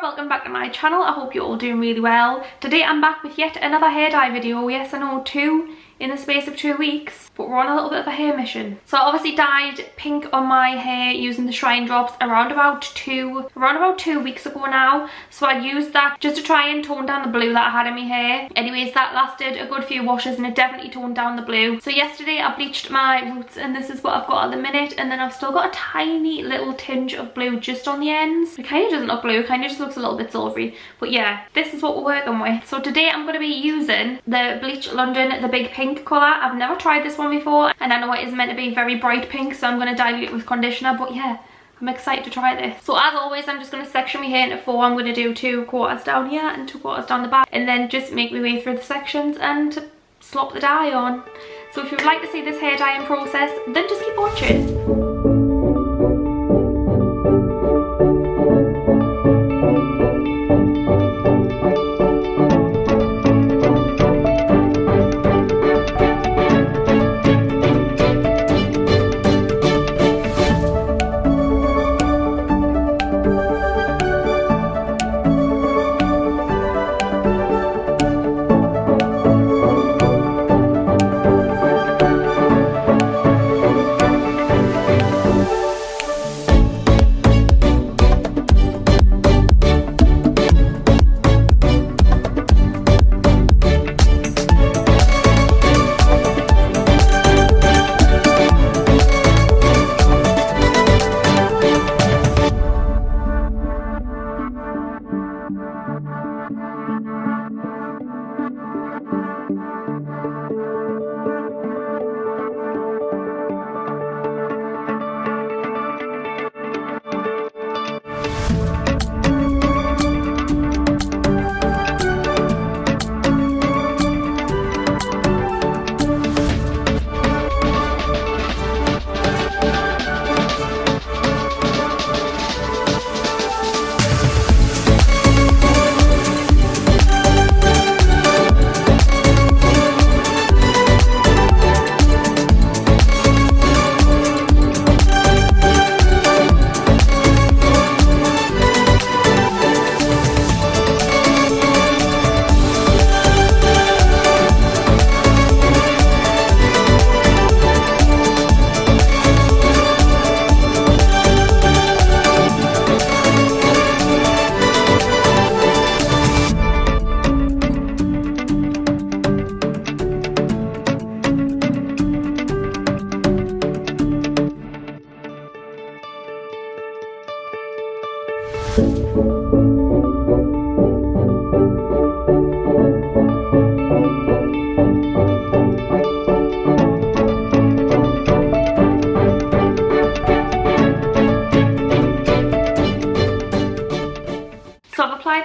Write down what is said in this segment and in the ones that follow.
welcome back to my channel. I hope you're all doing really well. Today I'm back with yet another hair dye video. Yes, I know, 2 in the space of 2 weeks, but we're on a little bit of a hair mission. So I obviously dyed pink on my hair using the Shrine Drops around about 2 weeks ago now. So I used that just to try and tone down the blue that I had in my hair. Anyways, that lasted a good few washes and it definitely toned down the blue. So yesterday I bleached my roots and this is what I've got at the minute, and then I've still got a tiny little tinge of blue just on the ends. It kind of doesn't look blue, it kind of just looks a little bit silvery, but yeah, this is what we're working with. So today I'm going to be using the Bleach London, the big pink colour. I've never tried this one before and I know it is meant to be very bright pink, so I'm going to dilute it with conditioner, but yeah, I'm excited to try this. So as always, I'm just going to section my hair into 4. I'm going to do 2 quarters down here and 2 quarters down the back, and then just make my way through the sections and slop the dye on. So if you would like to see this hair dyeing process, then just keep watching.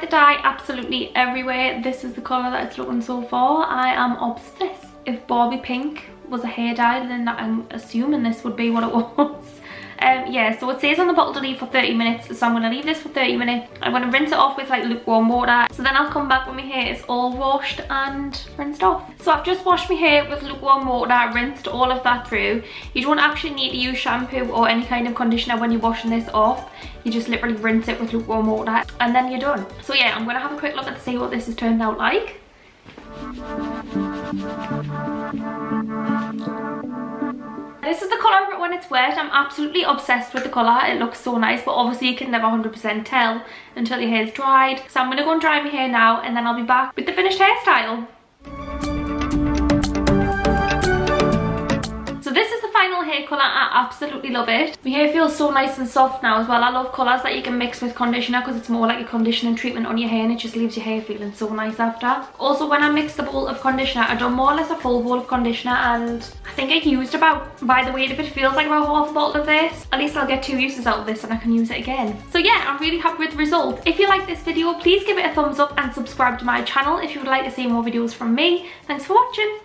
The dye absolutely everywhere. This is the colour that it's looking so far. I am obsessed. If Barbie pink was a hair dye, then I'm assuming this would be what it was. Yeah, so it says on the bottle to leave for 30 minutes, so I'm going to leave this for 30 minutes. I'm going to rinse it off with like lukewarm water, so then I'll come back when my hair is all washed and rinsed off. So I've just washed my hair with lukewarm water, rinsed all of that through. You don't actually need to use shampoo or any kind of conditioner when you're washing this off. You just literally rinse it with lukewarm water and then you're done. So yeah, I'm going to have a quick look and see what this has turned out like. This is the colour of it when it's wet. I'm absolutely obsessed with the colour. It looks so nice, but obviously you can never 100% tell until your hair's dried. So I'm going to go and dry my hair now and then I'll be back with the finished hairstyle. So this is the final hair colour. I absolutely love it. My hair feels so nice and soft now as well. I love colours that you can mix with conditioner because it's more like a conditioning treatment on your hair and it just leaves your hair feeling so nice after. Also, when I mixed the bowl of conditioner, I done more or less a full bowl of conditioner, and I think I used about, by the weight of it, feels like about half a bottle of this. At least I'll get 2 uses out of this and I can use it again. So yeah, I'm really happy with the results. If you like this video, please give it a thumbs up and subscribe to my channel if you would like to see more videos from me. Thanks for watching.